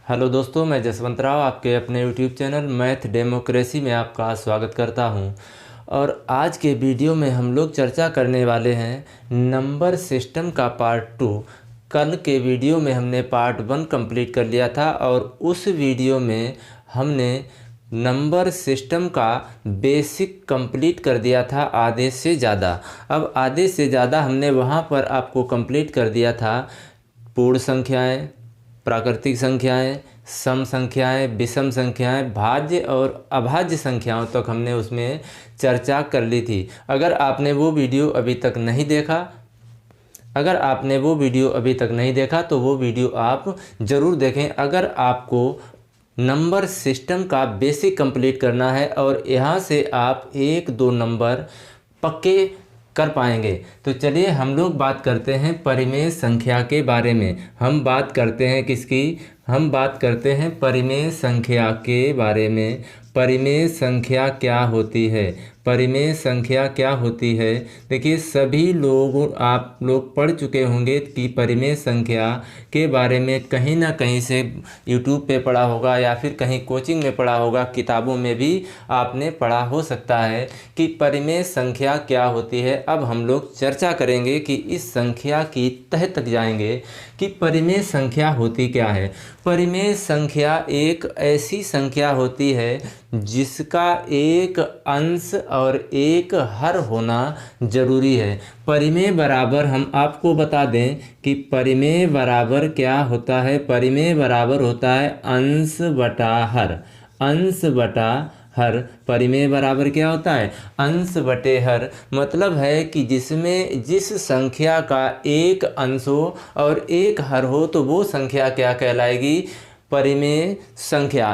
Hello दोस्तों, मैं जसवंत राव आपके अपने यूट्यूब चैनल मैथ डेमोक्रेसी में आपका स्वागत करता हूं। और आज के वीडियो में हम लोग चर्चा करने वाले हैं नंबर सिस्टम का पार्ट 2। कल के वीडियो में हमने पार्ट 1 कंप्लीट कर लिया था और उस वीडियो में हमने नंबर सिस्टम का बेसिक कंप्लीट कर दिया था आधे से ज़्यादा। अब आधे से ज़्यादा हमने वहाँ पर आपको कंप्लीट कर दिया था पूर्ण संख्याएं, प्राकृतिक संख्याएं, सम संख्याएं, विषम संख्याएं, भाज्य और अभाज्य संख्याओं तक हमने उसमें चर्चा कर ली थी। अगर आपने वो वीडियो अभी तक नहीं देखा तो वो वीडियो आप ज़रूर देखें। अगर आपको नंबर सिस्टम का बेसिक कंप्लीट करना है और यहाँ से आप 1-2 नंबर पक्के कर पाएंगे। तो चलिए हम लोग बात करते हैं परिमेय संख्या के बारे में। हम बात करते हैं किसकी? हम बात करते हैं परिमेय संख्या के बारे में। परिमेय संख्या क्या होती है? परिमेय संख्या क्या होती है? देखिए, सभी लोग आप लोग पढ़ चुके होंगे कि परिमेय संख्या के बारे में कहीं ना कहीं से यूट्यूब पे पढ़ा होगा या फिर कहीं कोचिंग में पढ़ा होगा, किताबों में भी आपने पढ़ा हो सकता है कि परिमेय संख्या क्या होती है। अब हम लोग चर्चा करेंगे कि इस संख्या की तह तक जाएंगे कि परिमेय संख्या होती क्या है। परिमेय संख्या एक ऐसी संख्या होती है जिसका एक अंश और एक हर होना जरूरी है। परिमेय बराबर हम आपको बता दें कि परिमेय बराबर क्या होता है। परिमेय बराबर होता है अंश बटा हर। अंश बटा हर। परिमेय बराबर क्या होता है? अंश बटे हर। मतलब है कि जिसमें जिस संख्या का एक अंश हो और एक हर हो तो वो संख्या क्या कहलाएगी? परिमेय संख्या।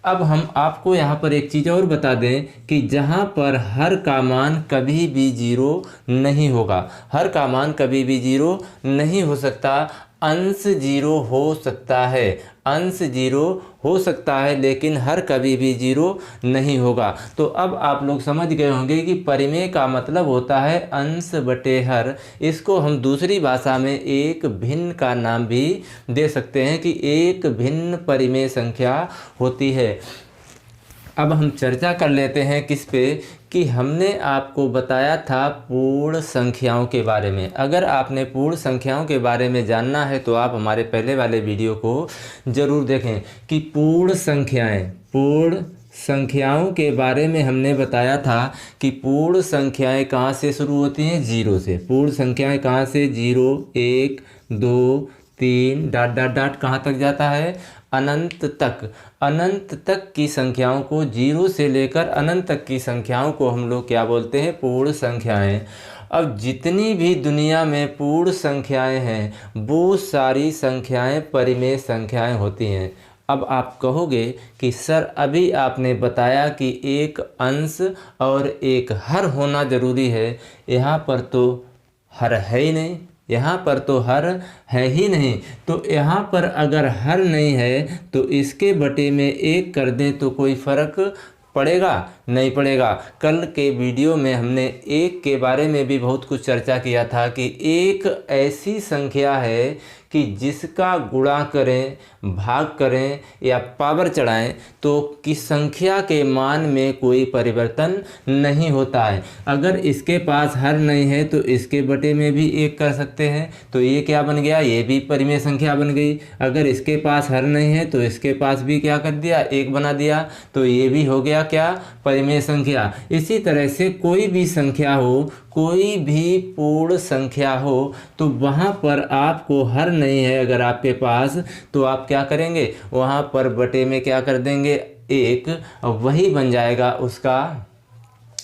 अब हम आपको यहाँ पर एक चीज़ और बता दें कि जहाँ पर हर का मान कभी भी जीरो नहीं होगा। हर का मान कभी भी जीरो नहीं हो सकता। अंश जीरो हो सकता है, अंश जीरो हो सकता है, लेकिन हर कभी भी जीरो नहीं होगा। तो अब आप लोग समझ गए होंगे कि परिमेय का मतलब होता है अंश बटे हर। इसको हम दूसरी भाषा में एक भिन्न का नाम भी दे सकते हैं कि एक भिन्न परिमेय संख्या होती है। अब हम चर्चा कर लेते हैं किस पे कि हमने आपको बताया था पूर्ण संख्याओं के बारे में। अगर आपने पूर्ण संख्याओं के बारे में जानना है तो आप हमारे पहले वाले वीडियो को ज़रूर देखें कि पूर्ण संख्याओं के बारे में हमने बताया था कि पूर्ण संख्याएं कहाँ से शुरू होती हैं? जीरो से। पूर्ण संख्याएं कहाँ से? 0, 1, 2, 3 डॉट डॉट डॉट कहाँ तक जाता है? अनंत तक। अनंत तक की संख्याओं को, जीरो से लेकर अनंत तक की संख्याओं को हम लोग क्या बोलते हैं? पूर्ण संख्याएं। अब जितनी भी दुनिया में पूर्ण संख्याएं हैं वो सारी संख्याएं परिमेय संख्याएं होती हैं। अब आप कहोगे कि सर अभी आपने बताया कि एक अंश और एक हर होना ज़रूरी है, यहाँ पर तो हर है ही नहीं, यहाँ पर तो हर है ही नहीं। तो यहाँ पर अगर हर नहीं है तो इसके बटे में एक कर दें तो कोई फ़र्क पड़ेगा? नहीं पड़ेगा। कल के वीडियो में हमने एक के बारे में भी बहुत कुछ चर्चा किया था कि एक ऐसी संख्या है कि जिसका गुणा करें, भाग करें या पावर चढ़ाएं तो किस संख्या के मान में कोई परिवर्तन नहीं होता है। अगर इसके पास हर नहीं है तो इसके बटे में भी एक कर सकते हैं, तो ये क्या बन गया? ये भी परिमेय संख्या बन गई। अगर इसके पास हर नहीं है तो इसके पास भी क्या कर दिया? एक बना दिया, तो ये भी हो गया क्या? परिमेय संख्या। इसी तरह से कोई भी संख्या हो, कोई भी पूर्ण संख्या हो तो वहाँ पर आपको हर नहीं है अगर आपके पास, तो आप क्या करेंगे? वहाँ पर बटे में क्या कर देंगे? एक, वही बन जाएगा उसका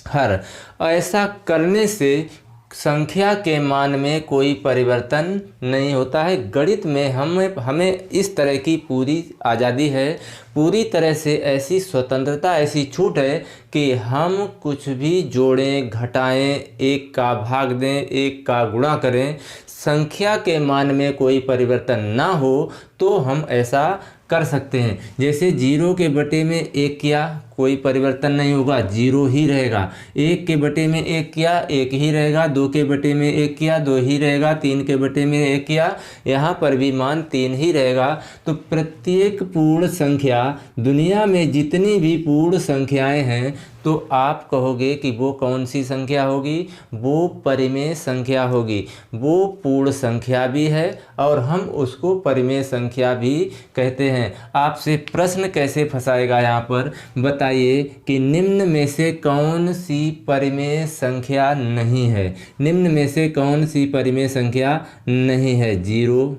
हर। ऐसा करने से संख्या के मान में कोई परिवर्तन नहीं होता है। गणित में हमें इस तरह की पूरी आज़ादी है, पूरी तरह से ऐसी स्वतंत्रता, ऐसी छूट है कि हम कुछ भी जोड़ें, घटाएं, एक का भाग दें, एक का गुणा करें, संख्या के मान में कोई परिवर्तन ना हो तो हम ऐसा कर सकते हैं। जैसे 0 के बटे में 1 किया, कोई परिवर्तन नहीं होगा, 0 ही रहेगा। 1 के बटे में 1 किया, 1 ही रहेगा। 2 के बटे में 1 किया, 2 ही रहेगा। 3 के बटे में 1 किया, यहाँ पर भी मान 3 ही रहेगा। तो प्रत्येक पूर्ण संख्या, दुनिया में जितनी भी पूर्ण संख्याएं हैं, तो आप कहोगे कि वो कौन सी संख्या होगी? वो परिमेय संख्या होगी। वो पूर्ण संख्या भी है और हम उसको परिमेय संख्या भी कहते हैं। आपसे प्रश्न कैसे फंसाएगा यहाँ पर, बताइए कि निम्न में से कौन सी परिमेय संख्या नहीं है? निम्न में से कौन सी परिमेय संख्या नहीं है? 0,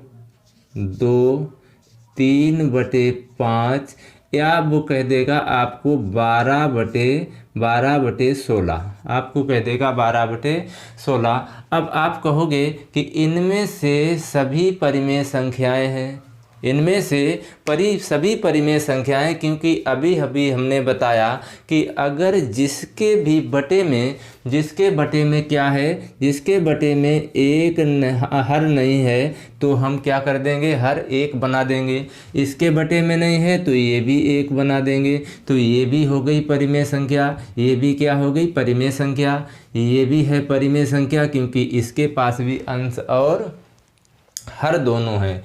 2, 3/5, या वो कह देगा आपको 12/16, आपको कह देगा 12/16। अब आप कहोगे कि इनमें से सभी परिमेय संख्याएं हैं, इनमें से सभी परिमेय संख्याएं, क्योंकि अभी अभी हमने बताया कि अगर जिसके बटे में क्या है, जिसके बटे में एक हर नहीं है, तो हम क्या कर देंगे? हर एक बना देंगे। इसके बटे में नहीं है तो ये भी एक बना देंगे। तो ये भी हो गई परिमेय संख्या, ये भी क्या हो गई? परिमेय संख्या। ये भी है परिमेय संख्या, क्योंकि इसके पास भी अंश और हर दोनों हैं।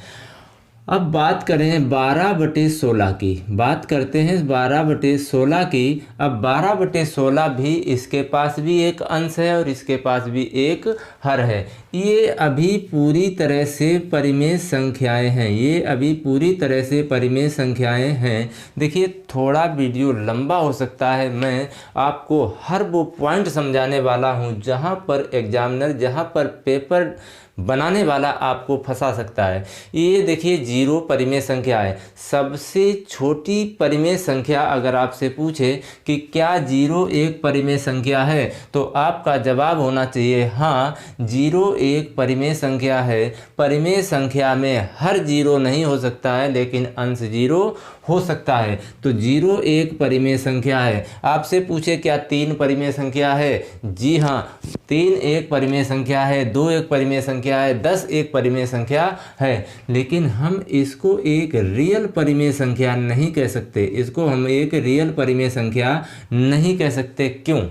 अब बात करें 12/16 की, बात करते हैं 12/16 की। अब 12/16 भी, इसके पास भी एक अंश है और इसके पास भी एक हर है। ये अभी पूरी तरह से परिमेय संख्याएं हैं, ये अभी पूरी तरह से परिमेय संख्याएं हैं। देखिए, थोड़ा वीडियो लंबा हो सकता है, मैं आपको हर वो पॉइंट समझाने वाला हूँ जहाँ पर एग्जामिनर, जहाँ पर पेपर बनाने वाला आपको फंसा सकता है। ये देखिए 0 परिमेय संख्या है। सबसे छोटी परिमेय संख्या अगर आपसे पूछे कि क्या 0 एक परिमेय संख्या है, तो आपका जवाब होना चाहिए हाँ, 0 एक परिमेय संख्या है। परिमेय संख्या में हर 0 नहीं हो सकता है, लेकिन अंश 0 हो सकता है। तो 0 एक परिमेय संख्या है। आपसे पूछे क्या 3 परिमेय संख्या है? जी हाँ, 3 एक परिमेय संख्या है, 2 एक परिमेय संख्या है, 10 एक परिमेय संख्या है। लेकिन हम इसको एक रियल परिमेय संख्या नहीं कह सकते, इसको हम एक रियल परिमेय संख्या नहीं कह सकते। क्यों?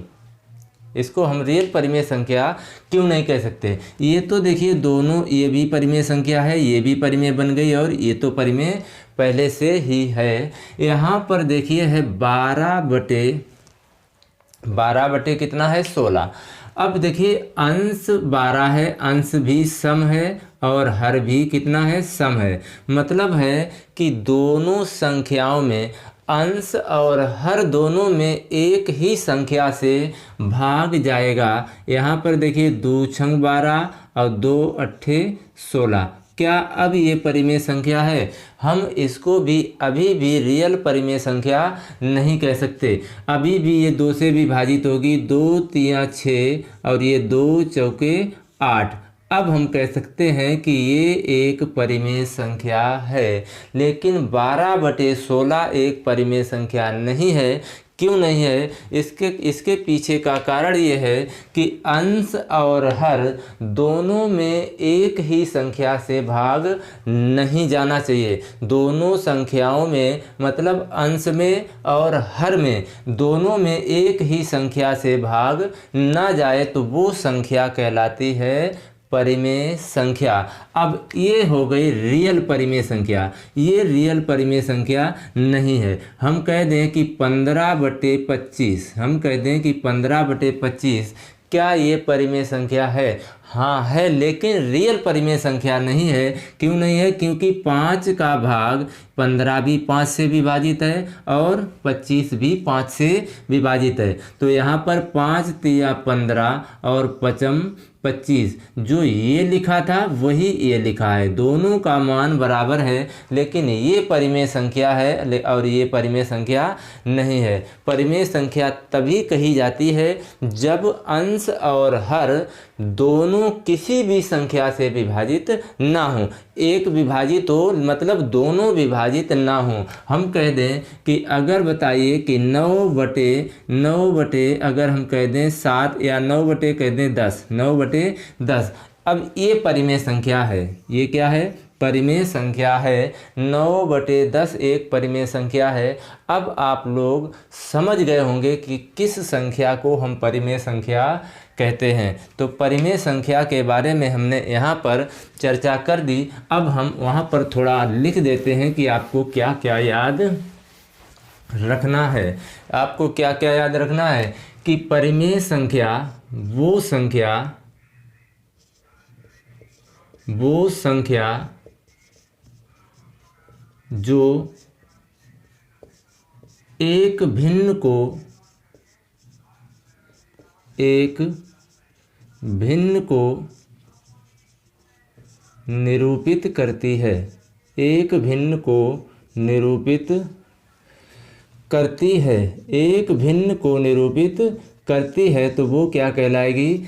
इसको हम रियल परिमेय संख्या क्यों नहीं कह सकते? ये तो देखिए दोनों, ये भी परिमेय संख्या है, ये भी परिमेय बन गई, और ये तो परिमेय पहले से ही है। यहाँ पर देखिए है 12 कितना है? 16। अब देखिए अंश 12 है, अंश भी सम है और हर भी कितना है? सम है। मतलब है कि दोनों संख्याओं में अंश और हर दोनों में एक ही संख्या से भाग जाएगा। यहाँ पर देखिए 2 छंग 12 और 2 अट्ठे 16। क्या अब ये परिमेय संख्या है? हम इसको भी अभी भी रियल परिमेय संख्या नहीं कह सकते। अभी भी ये 2 से विभाजित होगी, 2 तिया 6 और ये 2 चौके 8। अब हम कह सकते हैं कि ये एक परिमेय संख्या है। लेकिन 12/16 एक परिमेय संख्या नहीं है। क्यों नहीं है? इसके पीछे का कारण ये है कि अंश और हर दोनों में एक ही संख्या से भाग नहीं जाना चाहिए। दोनों संख्याओं में, मतलब अंश में और हर में, दोनों में एक ही संख्या से भाग ना जाए तो वो संख्या कहलाती है परिमेय संख्या। अब ये हो गई रियल परिमेय संख्या, ये रियल परिमेय संख्या नहीं है। हम कह दें कि 15/25, हम कह दें कि 15/25, क्या ये परिमेय संख्या है? हाँ है, लेकिन रियल परिमेय संख्या नहीं है। क्यों नहीं है? क्योंकि 5 का भाग 15 भी 5 से विभाजित है और 25 भी 5 से विभाजित है। तो यहाँ पर 5 तिया 15 और 5 25, जो ये लिखा था वही ये लिखा है, दोनों का मान बराबर है। लेकिन ये परिमेय संख्या है और ये परिमेय संख्या नहीं है। परिमेय संख्या तभी कही जाती है जब अंश और हर दोनों किसी भी संख्या से विभाजित ना हो। एक विभाजित हो मतलब दोनों विभाजित ना हो। हम कह दें कि अगर बताइए कि 9/9 अगर हम कह दें 7 या 9 कह दें 10, 9/10, अब ये परिमेय संख्या है। ये क्या है? परिमेय संख्या है, 9/10 एक परिमेय संख्या है। अब आप लोग समझ गए होंगे कि किस संख्या को हम परिमेय संख्या कहते हैं। तो परिमेय संख्या के बारे में हमने यहाँ पर चर्चा कर दी। अब हम वहाँ पर थोड़ा लिख देते हैं कि आपको क्या क्या याद रखना है। आपको क्या क्या याद रखना है कि परिमेय संख्या वो संख्या जो एक भिन्न को निरूपित करती है, एक भिन्न को निरूपित करती है, तो वो क्या कहलाएगी?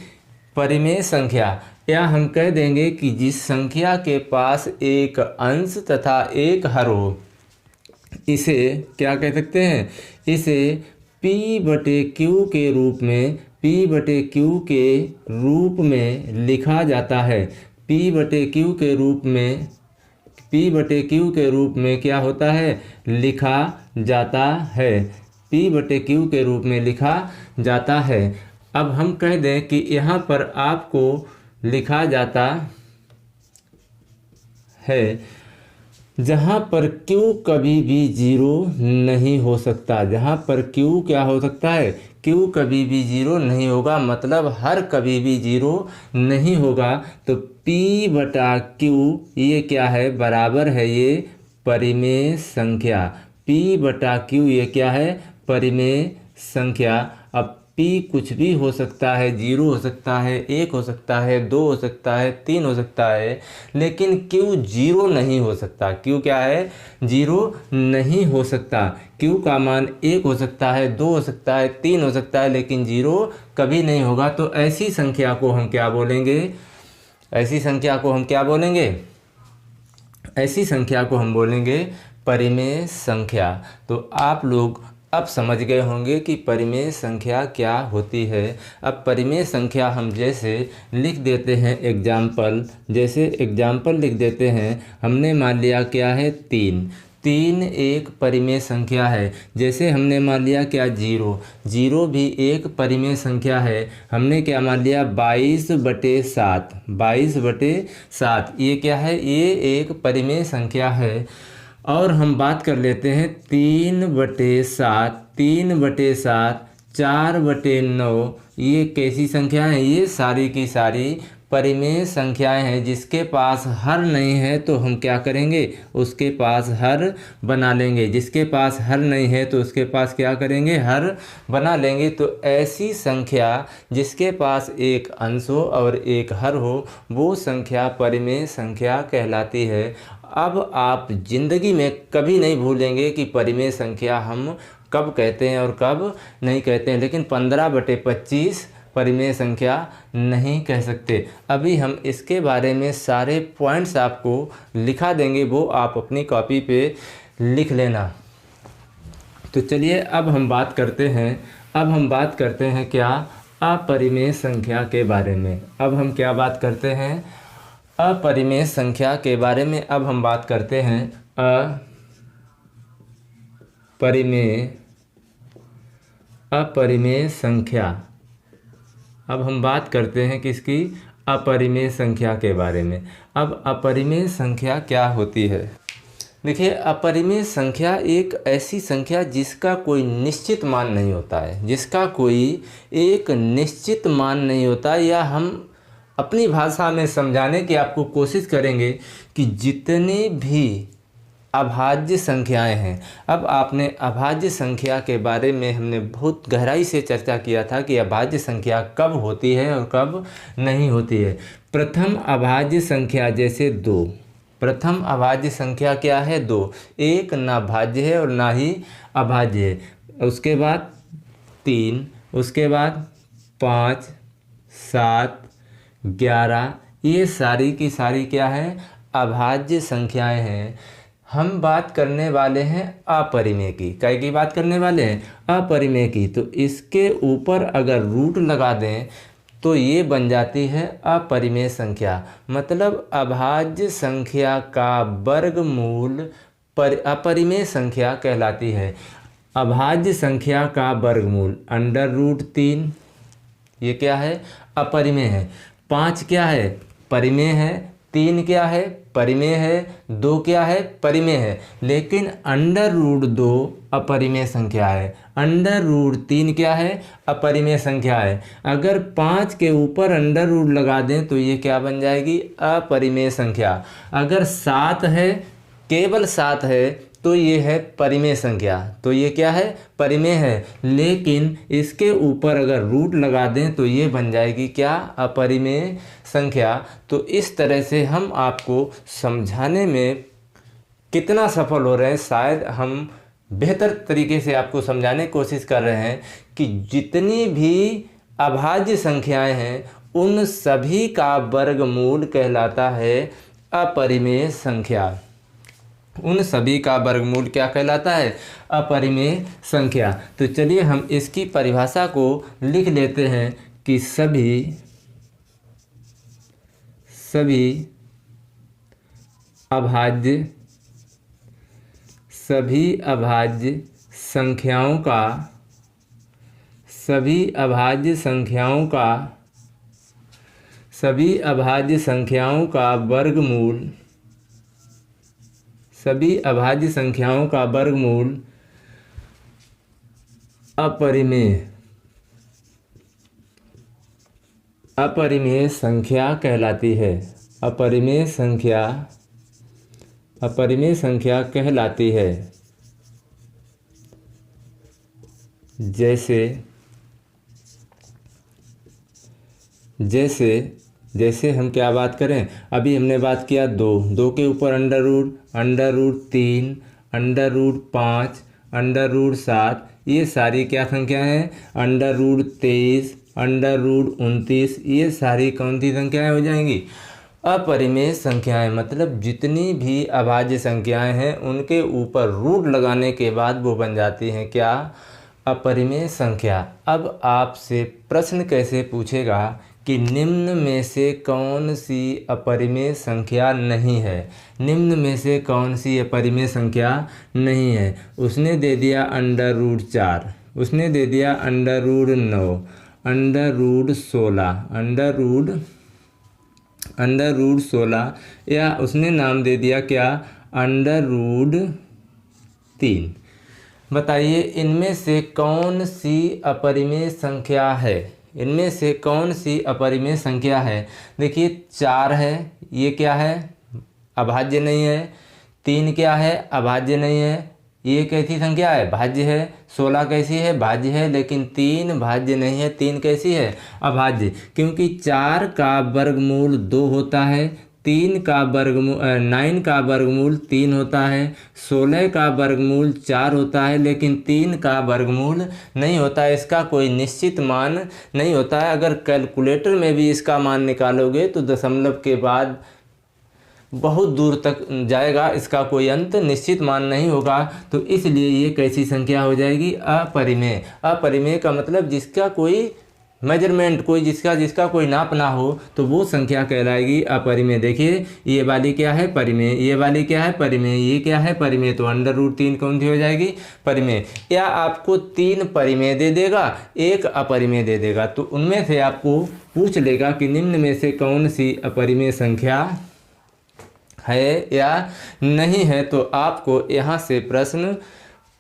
परिमेय संख्या। या हम कह देंगे कि जिस संख्या के पास एक अंश तथा एक हर हो, इसे क्या कह सकते हैं? इसे P/Q के रूप में लिखा जाता है। P/Q के रूप में क्या होता है? लिखा जाता है। P/Q के रूप में लिखा जाता है। अब हम कह दें कि यहाँ पर आपको लिखा जाता है जहाँ पर Q कभी भी जीरो नहीं हो सकता। जहाँ पर Q क्या हो सकता है? Q कभी भी जीरो नहीं होगा, मतलब हर कभी भी जीरो नहीं होगा। तो P/Q ये क्या है? बराबर है ये परिमेय संख्या। P/Q ये क्या है? परिमेय संख्या। अब P कुछ भी हो सकता है, 0 हो सकता है, 1 हो सकता है, 2 हो सकता है, 3 हो सकता है, लेकिन Q 0 नहीं हो सकता। Q क्या है? 0 नहीं हो सकता। Q का मान 1 हो सकता है, 2 हो सकता है, 3 हो सकता है, लेकिन 0 कभी नहीं होगा। तो ऐसी संख्या को हम क्या बोलेंगे? ऐसी संख्या को हम बोलेंगे परिमेय संख्या। तो आप लोग अब समझ गए होंगे कि परिमेय संख्या क्या होती है। अब परिमेय संख्या हम जैसे लिख देते हैं एग्जाम्पल लिख देते हैं। हमने मान लिया क्या है? 3 एक परिमेय संख्या है। जैसे हमने मान लिया क्या? 0 भी एक परिमेय संख्या है। हमने क्या मान लिया? 22/7 ये क्या है? ये एक परिमेय संख्या है। और हम बात कर लेते हैं 3/7, 4/9 ये कैसी संख्या है? ये सारी की सारी परिमेय संख्याएं हैं। जिसके पास हर नहीं है तो हम क्या करेंगे? उसके पास हर बना लेंगे। जिसके पास हर नहीं है तो उसके पास क्या करेंगे? हर बना लेंगे। तो ऐसी संख्या जिसके पास एक अंश हो और एक हर हो, वो संख्या परिमेय संख्या कहलाती है। अब आप जिंदगी में कभी नहीं भूलेंगे कि परिमेय संख्या हम कब कहते हैं और कब नहीं कहते हैं, लेकिन 15/25 परिमेय संख्या नहीं कह सकते। अभी हम इसके बारे में सारे पॉइंट्स आपको लिखा देंगे, वो आप अपनी कॉपी पे लिख लेना। तो चलिए अब हम बात करते हैं क्या? अपरिमेय संख्या के बारे में। अब हम क्या बात करते हैं? अपरिमेय संख्या के बारे में। अब हम बात करते हैं अपरिमेय संख्या। अब हम बात करते हैं किसकी? अपरिमेय संख्या के बारे में। अब अपरिमेय संख्या क्या होती है? देखिए, अपरिमेय संख्या एक ऐसी संख्या जिसका कोई निश्चित मान नहीं होता है, या हम अपनी भाषा में समझाने की आपको कोशिश करेंगे कि जितने भी अभाज्य संख्याएं हैं। अब आपने अभाज्य संख्या के बारे में हमने बहुत गहराई से चर्चा किया था कि अभाज्य संख्या कब होती है और कब नहीं होती है। प्रथम अभाज्य संख्या जैसे 2। प्रथम अभाज्य संख्या क्या है? 2। एक ना भाज्य है और ना ही अभाज्य है। उसके बाद 3, उसके बाद 5, 7, 11, ये सारी की सारी क्या है? अभाज्य संख्याएं हैं। हम बात करने वाले हैं अपरिमेय की। काय की बात करने वाले हैं? अपरिमेय की। तो इसके ऊपर अगर रूट लगा दें तो ये बन जाती है अपरिमेय संख्या। मतलब अभाज्य संख्या का वर्गमूल अपरिमेय संख्या कहलाती है। अभाज्य संख्या का वर्गमूल √3, ये क्या है? अपरिमेय है। 5 क्या है? परिमेय है। 3 क्या है? परिमेय है। 2 क्या है? परिमेय है। लेकिन √2 अपरिमेय संख्या है। √3 क्या है? अपरिमेय संख्या है। अगर 5 के ऊपर अंडर लगा दें तो ये क्या बन जाएगी? अपरिमेय संख्या। अगर 7 है, केवल 7 है, तो ये है परिमेय संख्या। तो ये क्या है? परिमेय है। लेकिन इसके ऊपर अगर रूट लगा दें तो ये बन जाएगी क्या? अपरिमेय संख्या। तो इस तरह से हम आपको समझाने में कितना सफल हो रहे हैं, शायद हम बेहतर तरीके से आपको समझाने की कोशिश कर रहे हैं कि जितनी भी अभाज्य संख्याएं हैं उन सभी का वर्गमूल कहलाता है अपरिमेय संख्या। उन सभी का वर्गमूल क्या कहलाता है? अपरिमेय संख्या। तो चलिए हम इसकी परिभाषा को लिख लेते हैं कि सभी अभाज्य संख्याओं का वर्गमूल अपरिमेय संख्या कहलाती है। अपरिमेय संख्या कहलाती है। जैसे हम क्या बात करें? अभी हमने बात किया 2 के ऊपर √3, √5, √7, ये सारी क्या संख्या हैं? √23, √29, ये सारी कौन सी संख्याएं हो जाएंगी? अपरिमेय संख्याएं। मतलब जितनी भी अभाज्य संख्याएं हैं उनके ऊपर रूट लगाने के बाद वो बन जाती हैं क्या? अपरिमेय संख्या। अब आपसे प्रश्न कैसे पूछेगा कि निम्न में से कौन सी अपरिमेय संख्या नहीं है? निम्न में से कौन सी अपरिमेय संख्या नहीं है? उसने दे दिया √4, उसने दे दिया √9, √16, या उसने नाम दे दिया क्या? √3। बताइए इनमें से कौन सी अपरिमेय संख्या है? इनमें से कौन सी अपरिमेय संख्या है? देखिए 4 है, ये क्या है? अभाज्य नहीं है। 3 क्या है? अभाज्य नहीं है। ये कैसी संख्या है? भाज्य है। 16 कैसी है? भाज्य है। लेकिन 3 भाज्य नहीं है। 3 कैसी है? अभाज्य। क्योंकि 4 का वर्गमूल 2 होता है, 9 का वर्गमूल 3 होता है, 16 का वर्गमूल 4 होता है, लेकिन 3 का वर्गमूल नहीं होता है। इसका कोई निश्चित मान नहीं होता है। अगर कैलकुलेटर में भी इसका मान निकालोगे तो दशमलव के बाद बहुत दूर तक जाएगा, इसका कोई अंत निश्चित मान नहीं होगा। तो इसलिए ये कैसी संख्या हो जाएगी? अपरिमेय। अपरिमेय का मतलब जिसका कोई मेजरमेंट, जिसका कोई नाप ना हो, तो वो संख्या कहलाएगी अपरिमेय। देखिए ये वाली क्या है? परिमेय। ये वाली क्या है? परिमेय। ये क्या है? परिमेय। तो √3 कौन सी हो जाएगी? परिमेय। या आपको 3 परिमेय दे देगा, 1 अपरिमेय दे देगा, तो उनमें से आपको पूछ लेगा कि निम्न में से कौन सी अपरिमेय संख्या है या नहीं है। तो आपको यहाँ से प्रश्न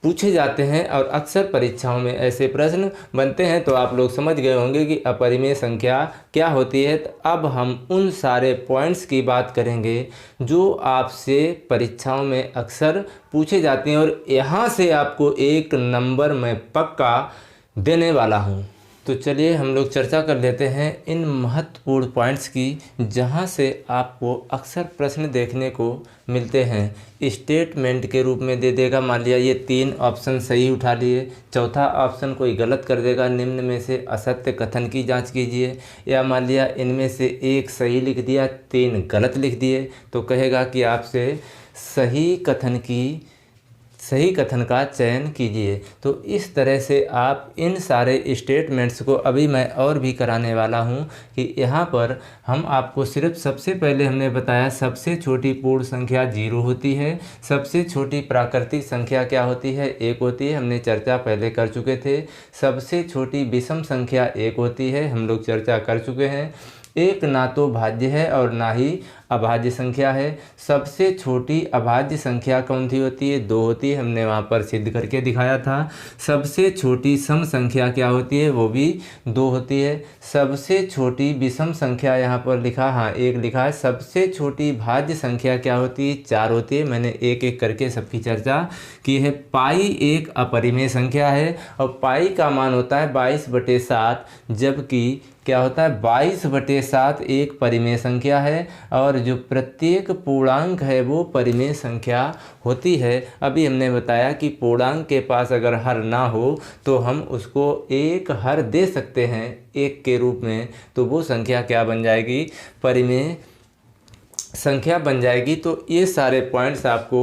पूछे जाते हैं और अक्सर परीक्षाओं में ऐसे प्रश्न बनते हैं। तो आप लोग समझ गए होंगे कि अपरिमेय संख्या क्या होती है। तो अब हम उन सारे पॉइंट्स की बात करेंगे जो आपसे परीक्षाओं में अक्सर पूछे जाते हैं, और यहाँ से आपको 1 नंबर मैं पक्का देने वाला हूँ। तो चलिए हम लोग चर्चा कर लेते हैं इन महत्वपूर्ण पॉइंट्स की, जहां से आपको अक्सर प्रश्न देखने को मिलते हैं। स्टेटमेंट के रूप में दे देगा, मान लिया ये 3 ऑप्शन सही उठा लिए, चौथा ऑप्शन कोई गलत कर देगा, निम्न में से असत्य कथन की जांच कीजिए। या मान लिया इनमें से 1 सही लिख दिया, 3 गलत लिख दिए, तो कहेगा कि आपसे सही कथन की सही कथन का चयन कीजिए। तो इस तरह से आप इन सारे स्टेटमेंट्स को अभी मैं और भी कराने वाला हूं कि यहाँ पर हम आपको सिर्फ सबसे पहले हमने बताया सबसे छोटी पूर्ण संख्या 0 होती है, सबसे छोटी प्राकृतिक संख्या क्या होती है, 1 होती है, हमने चर्चा पहले कर चुके थे। सबसे छोटी विषम संख्या 1 होती है, हम लोग चर्चा कर चुके हैं। एक ना तो भाज्य है और ना ही अभाज्य संख्या है। सबसे छोटी अभाज्य संख्या कौन सी होती है, 2 होती है, हमने वहाँ पर सिद्ध करके दिखाया था। सबसे छोटी सम संख्या क्या होती है, वो भी 2 होती है। सबसे छोटी विषम संख्या यहाँ पर लिखा, हाँ 1 लिखा है। सबसे छोटी भाज्य संख्या क्या होती है, 4 होती है, मैंने एक एक करके सबकी चर्चा की है। पाई एक अपरिमेय संख्या है और पाई का मान होता है 22/7, जबकि क्या होता है 22/7 एक परिमेय संख्या है और जो प्रत्येक पूर्णांक है वो परिमेय संख्या होती है। अभी हमने बताया कि पूर्णांक के पास अगर हर ना हो तो हम उसको एक हर दे सकते हैं 1 के रूप में, तो वो संख्या क्या बन जाएगी, परिमेय संख्या बन जाएगी। तो ये सारे पॉइंट्स आपको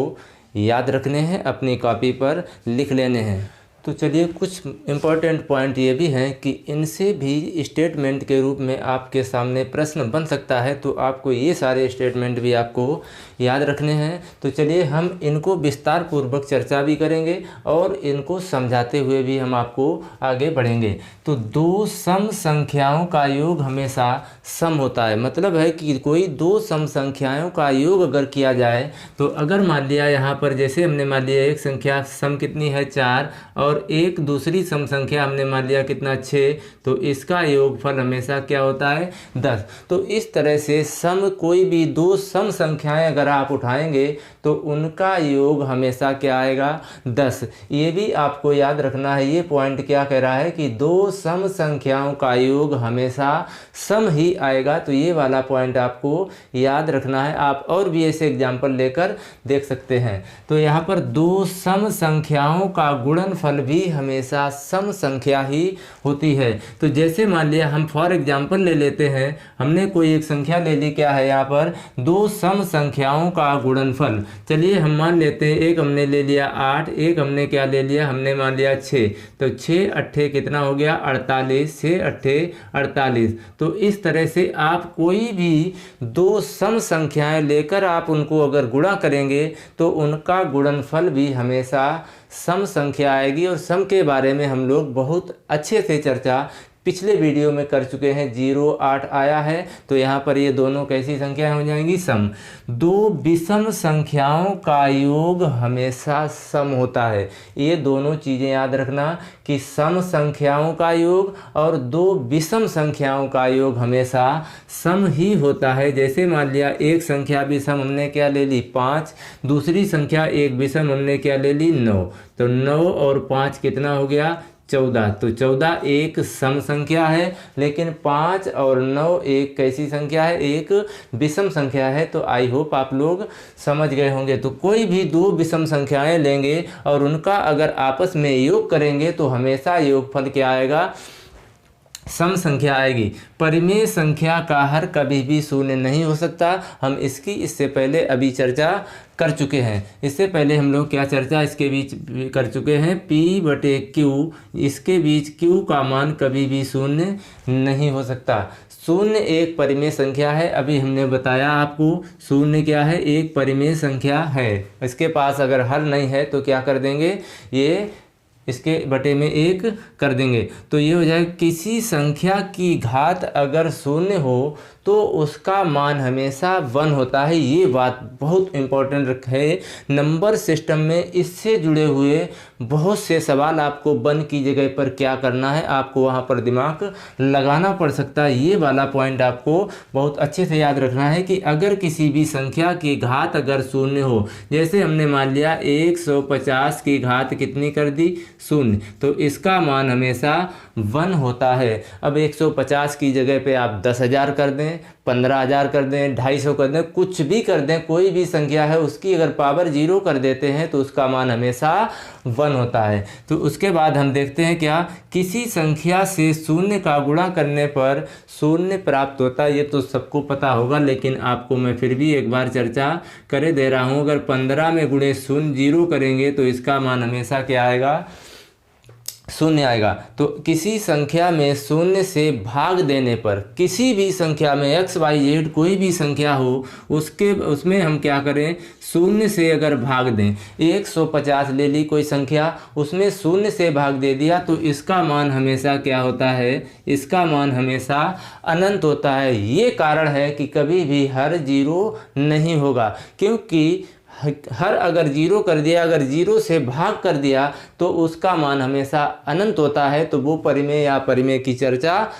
याद रखने हैं, अपनी कॉपी पर लिख लेने हैं। तो चलिए कुछ इम्पॉर्टेंट पॉइंट ये भी हैं कि इनसे भी स्टेटमेंट के रूप में आपके सामने प्रश्न बन सकता है, तो आपको ये सारे स्टेटमेंट भी आपको याद रखने हैं। तो चलिए हम इनको विस्तार पूर्वक चर्चा भी करेंगे और इनको समझाते हुए भी हम आपको आगे बढ़ेंगे। तो 2 सम संख्याओं का योग हमेशा सम होता है, मतलब है कि कोई 2 सम संख्याओं का योग अगर किया जाए तो अगर मान लिया यहाँ पर जैसे हमने मान लिया एक संख्या सम कितनी है 4 और एक दूसरी सम संख्या हमने मान लिया कितना 6, तो इसका योगफल हमेशा क्या होता है 10। तो इस तरह से सम कोई भी 2 सम संख्याएं अगर आप उठाएंगे तो उनका योग हमेशा क्या आएगा 10। ये भी आपको याद रखना है, ये पॉइंट क्या कह रहा है कि 2 सम संख्याओं का योग हमेशा सम ही आएगा। तो ये वाला पॉइंट आपको याद रखना है। आप और भी ऐसे एग्जाम्पल लेकर देख सकते हैं। तो यहाँ पर 2 सम संख्याओं का गुणनफल भी हमेशा सम संख्या ही होती है। तो जैसे मान लिया हम फॉर एग्जाम्पल ले लेते हैं, हमने कोई एक संख्या ले ली, क्या है यहाँ पर 2 सम संख्याओं का गुणनफल। चलिए हम मान लेते हैं एक हमने ले लिया 8, एक हमने क्या ले लिया, हमने मान लिया 6। तो 6 अट्ठे कितना हो गया 48, 6 अट्ठे 48। तो इस तरह से आप कोई भी 2 सम संख्याएं लेकर आप उनको अगर गुणा करेंगे तो उनका गुणनफल भी हमेशा सम संख्या आएगी। और सम के बारे में हम लोग बहुत अच्छे से चर्चा पिछले वीडियो में कर चुके हैं। 0 8 आया है तो यहाँ पर ये दोनों कैसी संख्याएं हो जाएंगी, सम। 2 विषम संख्याओं का योग हमेशा सम होता है। ये दोनों चीज़ें याद रखना कि सम संख्याओं का योग और 2 विषम संख्याओं का योग हमेशा सम ही होता है। जैसे मान लिया एक संख्या विषम हमने क्या ले ली 5, दूसरी संख्या एक विषम हमने क्या ले ली 9। तो 9 और 5 कितना हो गया 14। तो 14 एक सम संख्या है, लेकिन 5 और 9 एक कैसी संख्या है, एक विषम संख्या है। तो आई होप आप लोग समझ गए होंगे। तो कोई भी 2 विषम संख्याएं लेंगे और उनका अगर आपस में योग करेंगे तो हमेशा योगफल क्या आएगा, सम संख्या आएगी। परिमेय संख्या का हर कभी भी शून्य नहीं हो सकता। हम इसकी इससे पहले अभी चर्चा कर चुके हैं। इससे पहले हम लोग क्या चर्चा इसके बीच कर चुके हैं, P/Q, इसके बीच Q का मान कभी भी शून्य नहीं हो सकता। शून्य एक परिमेय संख्या है। अभी हमने बताया आपको शून्य क्या है, एक परिमेय संख्या है। इसके पास अगर हल नहीं है तो क्या कर देंगे, ये इसके बटे में 1 कर देंगे। तो ये हो जाए किसी संख्या की घात अगर शून्य हो तो उसका मान हमेशा 1 होता है। ये बात बहुत इम्पोर्टेंट है नंबर सिस्टम में। इससे जुड़े हुए बहुत से सवाल आपको 1 की जगह पर क्या करना है, आपको वहाँ पर दिमाग लगाना पड़ सकता है। ये वाला पॉइंट आपको बहुत अच्छे से याद रखना है कि अगर किसी भी संख्या की घात अगर शून्य हो, जैसे हमने मान लिया 150 की घात कितनी कर दी 0, तो इसका मान हमेशा 1 होता है। अब 150 की जगह पे आप 10,000 कर दें, 15,000 कर दें, 250 कर दें, कुछ भी कर दें, कोई भी संख्या है उसकी अगर पावर 0 कर देते हैं तो उसका मान हमेशा 1 होता है। तो उसके बाद हम देखते हैं क्या किसी संख्या से शून्य का गुणा करने पर शून्य प्राप्त होता है। ये तो सबको पता होगा, लेकिन आपको मैं फिर भी एक बार चर्चा करे दे रहा हूँ। अगर 15 में गुणे शून्य 0 करेंगे तो इसका मान हमेशा क्या आएगा, शून्य आएगा। तो किसी संख्या में शून्य से भाग देने पर, किसी भी संख्या में x y z कोई भी संख्या हो उसमें हम क्या करें, शून्य से अगर भाग दें। 150 ले ली कोई संख्या, उसमें शून्य से भाग दे दिया तो इसका मान हमेशा क्या होता है, इसका मान हमेशा अनंत होता है। ये कारण है कि कभी भी हर 0 नहीं होगा, क्योंकि हर अगर 0 कर दिया, अगर 0 से भाग कर दिया तो उसका मान हमेशा अनंत होता है। तो वो परिमेय या परिमेय की चर्चा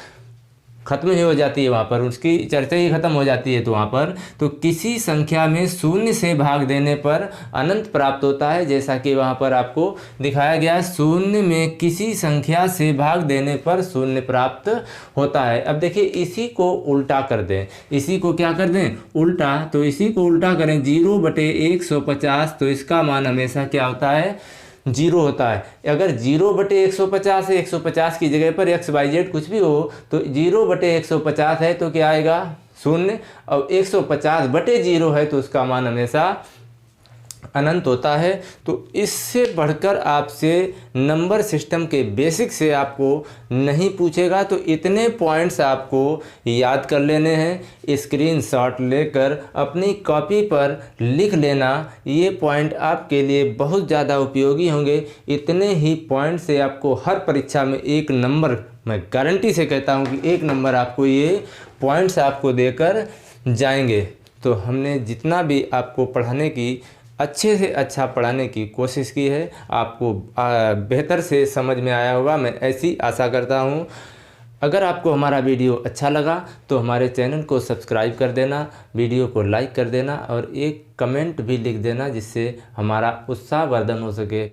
खत्म ही हो जाती है, वहाँ पर उसकी चर्चा ही खत्म हो जाती है। तो वहाँ पर तो किसी संख्या में शून्य से भाग देने पर अनंत प्राप्त होता है, जैसा कि वहाँ पर आपको दिखाया गया है। शून्य में किसी संख्या से भाग देने पर शून्य प्राप्त होता है। अब देखिए इसी को उल्टा कर दें, इसी को क्या कर दें, उल्टा। तो इसी को उल्टा करें, 0/150, तो इसका मान हमेशा क्या होता है, 0 होता है। अगर 0/150 है, 150 की जगह पर x y z कुछ भी हो तो 0/150 है तो क्या आएगा, शून्य। और 150/0 है तो उसका मान हमेशा अनंत होता है। तो इससे बढ़कर आपसे नंबर सिस्टम के बेसिक से आपको नहीं पूछेगा। तो इतने पॉइंट्स आपको याद कर लेने हैं, स्क्रीनशॉट लेकर अपनी कॉपी पर लिख लेना। ये पॉइंट आपके लिए बहुत ज़्यादा उपयोगी होंगे। इतने ही पॉइंट से आपको हर परीक्षा में 1 नंबर, मैं गारंटी से कहता हूँ कि 1 नंबर आपको ये पॉइंट्स आपको देकर जाएंगे। तो हमने जितना भी आपको पढ़ाने की, अच्छे से अच्छा पढ़ाने की कोशिश की है, आपको बेहतर से समझ में आया होगा, मैं ऐसी आशा करता हूँ। अगर आपको हमारा वीडियो अच्छा लगा तो हमारे चैनल को सब्सक्राइब कर देना, वीडियो को लाइक कर देना और एक कमेंट भी लिख देना, जिससे हमारा उत्साहवर्धन हो सके।